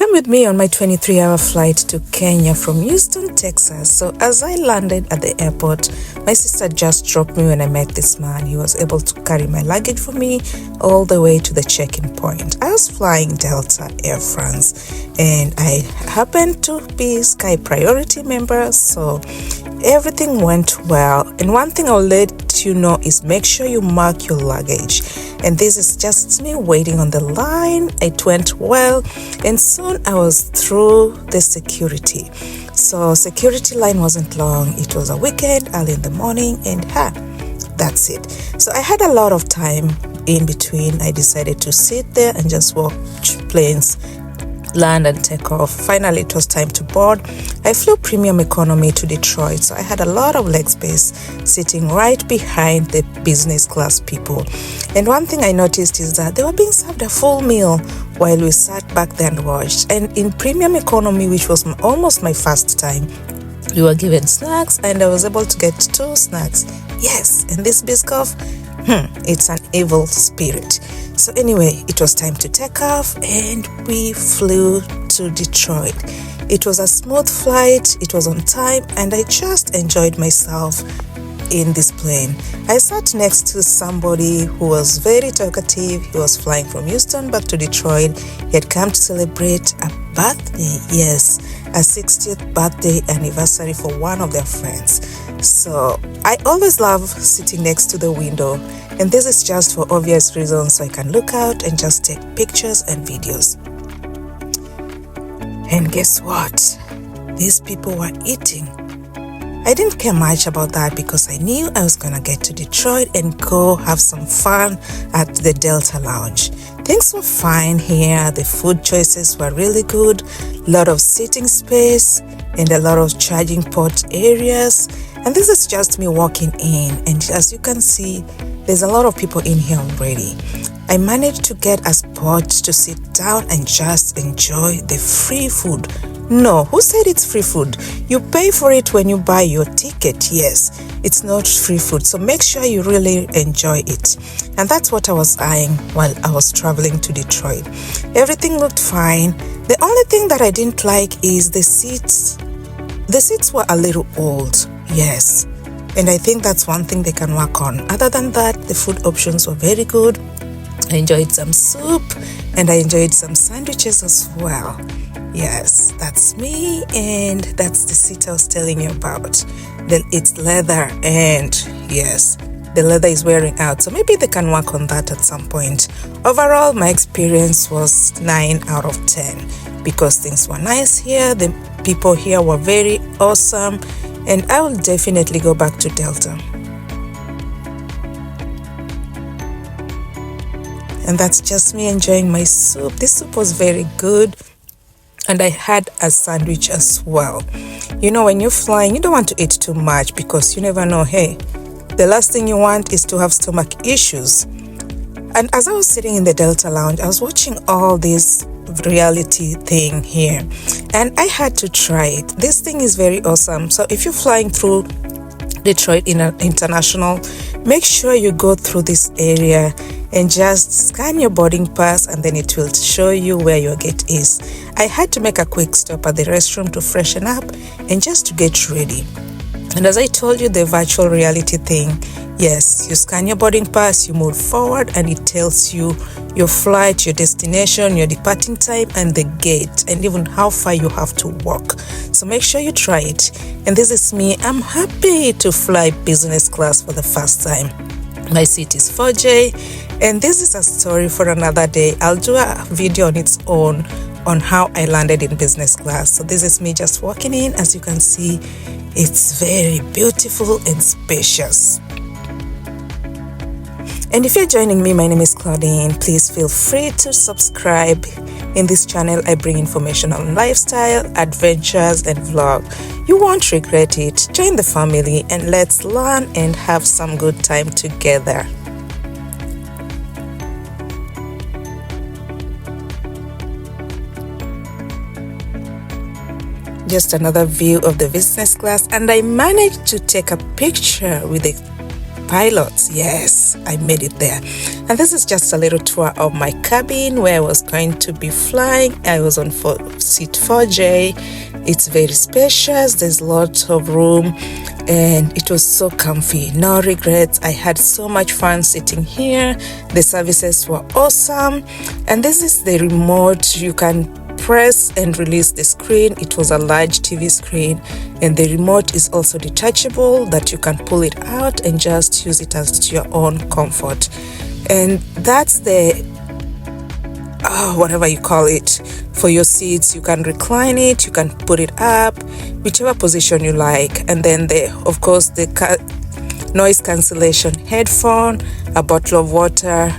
Come with me on my 23-hour flight to Kenya from Houston, Texas. So as I landed at the airport, my sister just dropped me when I met this man. He was able to carry my luggage for me all the way to the check-in point. I was flying Delta Air France and I happened to be Sky Priority member, so everything went well. And one thing I'll let you know is make sure you mark your luggage. And this is just me waiting on the line. It went well, and soon I was through the security. So security line wasn't long. It was a weekend, early in the morning, and that's it. So I had a lot of time in between. I decided to sit there and just watch planes land and take off. Finally, it was time to board. I flew premium economy to Detroit, so I had a lot of leg space sitting right behind the business class people. And one thing I noticed is that they were being served a full meal while we sat back there and watched. And in premium economy, which was almost my first time, we were given snacks, and I was able to get 2 snacks. Yes, and this Biscoff, it's an evil spirit. So anyway, it was time to take off and we flew to Detroit. It was a smooth flight, it was on time, and I just enjoyed myself in this plane. I sat next to somebody who was very talkative. He was flying from Houston back to Detroit. He had come to celebrate a birthday, yes, a 60th birthday anniversary for one of their friends. So I always love sitting next to the window, and this is just for obvious reasons, so I can look out and just take pictures and videos. And guess what? These people were eating. I didn't care much about that because I knew I was gonna get to Detroit and go have some fun at the Delta Lounge. Things were fine here. The food choices were really good, a lot of sitting space and a lot of charging port areas. And this is just me walking in, and as you can see, there's a lot of people in here already. I managed to get a spot to sit down and just enjoy the free food. No, who said it's free food? You pay for it when you buy your ticket. Yes, it's not free food, so make sure you really enjoy it. And that's what I was eyeing while I was traveling to Detroit. Everything looked fine. The only thing that I didn't like is the seats. The seats were a little old, yes, and I think that's one thing they can work on. Other than that, the food options were very good. I enjoyed some soup and I enjoyed some sandwiches as well. Yes, that's me, and that's the seat I was telling you about. It's leather, and yes, the leather is wearing out, so maybe they can work on that at some point. Overall, my experience was 9 out of 10 because things were nice here. The people here were very awesome, and I will definitely go back to Delta. And that's just me enjoying my soup. This soup was very good, and I had a sandwich as well. You know, when you're flying, you don't want to eat too much because you never know, hey, the last thing you want is to have stomach issues. And as I was sitting in the Delta Lounge, I was watching all this reality thing here, and I had to try it. This thing is very awesome. So if you're flying through Detroit International, make sure you go through this area and just scan your boarding pass, and then it will show you where your gate is. I had to make a quick stop at the restroom to freshen up and just to get ready. And as I told you, the virtual reality thing, yes, you scan your boarding pass, you move forward, and it tells you your flight, your destination, your departing time, and the gate, and even how far you have to walk. So make sure you try it. And this is me. I'm happy to fly business class for the first time. My seat is 4J, and this is a story for another day. I'll do a video on its own on how I landed in business class. So this is me just walking in. As you can see, it's very beautiful and spacious. And if you're joining me, my name is Claudine. Please feel free to subscribe. In this channel, I bring information on lifestyle, adventures, and vlog. You won't regret it. Join the family and let's learn and have some good time together. Just another view of the business class, and I managed to take a picture with the pilots. Yes, I made it there. And this is just a little tour of my cabin where I was going to be flying. I was on seat 4J. It's very spacious. There's lots of room and it was so comfy. No regrets. I had so much fun sitting here. The services were awesome. And this is the remote. You can press and release the screen. It was a large TV screen, and the remote is also detachable, that you can pull it out and just use it as to your own comfort. And that's the whatever you call it for your seats. You can recline it, you can put it up, whichever position you like. And then of course the noise cancellation headphone, a bottle of water,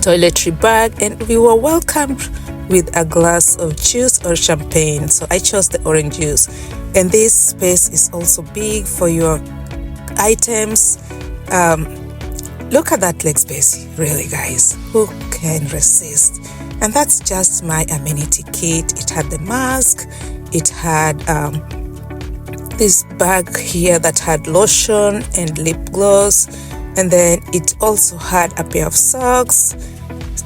toiletry bag, and we were welcomed with a glass of juice or champagne. So I chose the orange juice. And this space is also big for your items. Look at that leg space, really, guys. Who can resist? And that's just my amenity kit. It had the mask. It had this bag here that had lotion and lip gloss. And then it also had a pair of socks,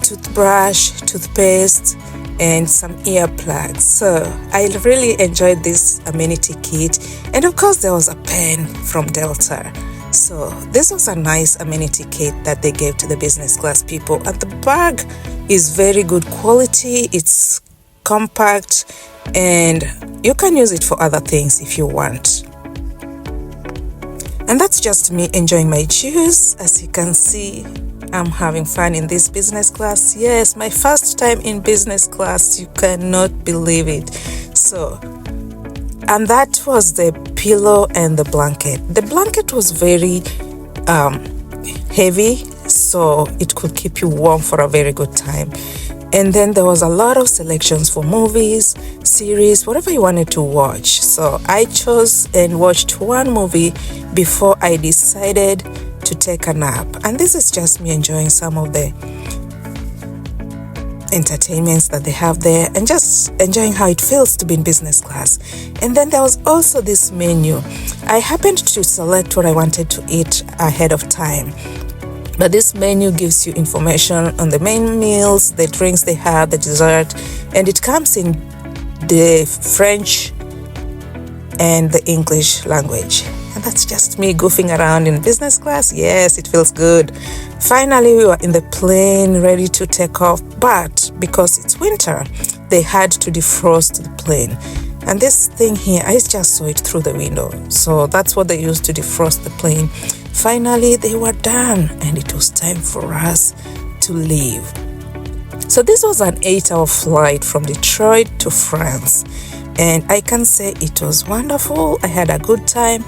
toothbrush, toothpaste, and some earplugs. So I really enjoyed this amenity kit. And of course there was a pen from Delta. So this was a nice amenity kit that they gave to the business class people. And the bag is very good quality. It's compact and you can use it for other things if you want. And that's just me enjoying my juice. As you can see, I'm having fun in this business class. Yes, my first time in business class. You cannot believe it. So, and that was the pillow and the blanket. The blanket was very heavy, so it could keep you warm for a very good time. And then there was a lot of selections for movies, series, whatever you wanted to watch. So I chose and watched one movie before I decided to take a nap. And this is just me enjoying some of the entertainments that they have there and just enjoying how it feels to be in business class. And then there was also this menu. I happened to select what I wanted to eat ahead of time. But this menu gives you information on the main meals, the drinks they have, the dessert, and it comes in the French and the English language. And that's just me goofing around in business class. Yes, it feels good. Finally, we were in the plane ready to take off, but because it's winter, they had to defrost the plane. And this thing here, I just saw it through the window. So that's what they used to defrost the plane. Finally, they were done and it was time for us to leave. So this was an 8-hour flight from Detroit to France. And I can say it was wonderful. I had a good time.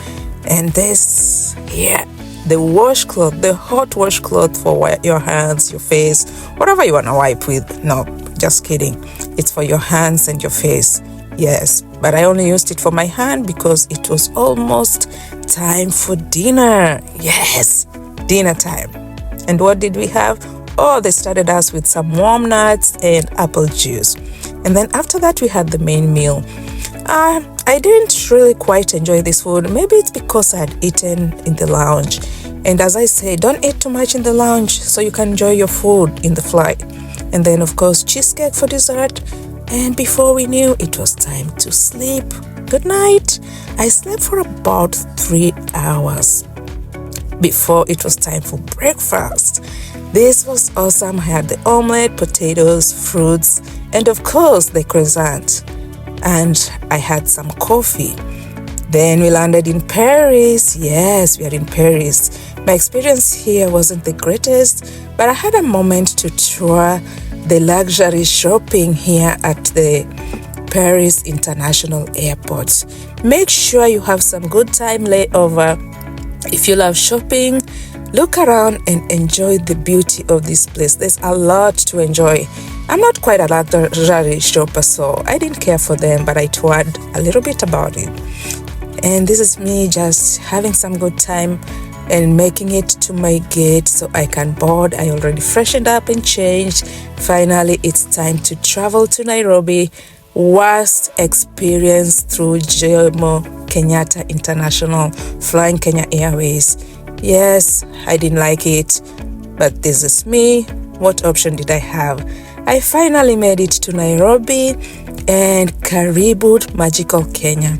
And this here, the washcloth, the hot washcloth for your hands, your face, whatever you want to wipe with. No, just kidding. It's for your hands and your face. Yes, but I only used it for my hand because it was almost time for dinner. Yes, dinner time. And what did we have? Oh, they started us with some warm nuts and apple juice. And then after that, we had the main meal. I didn't really quite enjoy this food. Maybe it's because I had eaten in the lounge. And as I say, don't eat too much in the lounge so you can enjoy your food in the flight. And then, of course, cheesecake for dessert. And before we knew, it was time to sleep. Good night. I slept for about 3 hours before it was time for breakfast. This was awesome. I had the omelette, potatoes, fruits, and of course the croissant. And I had some coffee. Then we landed in Paris. Yes, we are in Paris. My experience here wasn't the greatest, but I had a moment to tour the luxury shopping here at the Paris International Airport. Make sure you have some good time layover. If you love shopping, look around and enjoy the beauty of this place. There's a lot to enjoy. I'm not quite a luxury shopper, so I didn't care for them, but I toured a little bit about it. And this is me just having some good time and making it to my gate so I can board. I already freshened up and changed. Finally, it's time to travel to Nairobi. Worst experience through Jomo Kenyatta International, flying Kenya Airways. Yes, I didn't like it, but this is me. What option did I have? I finally made it to Nairobi and Karibu, magical Kenya.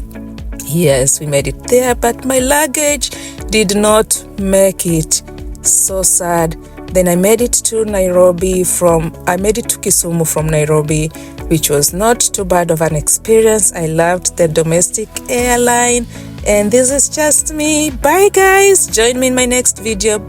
Yes, we made it there, but my luggage did not make it. So sad. Then I made it to Kisumu from Nairobi, which was not too bad of an experience. I loved the domestic airline, and this is just me. Bye guys, join me in my next video.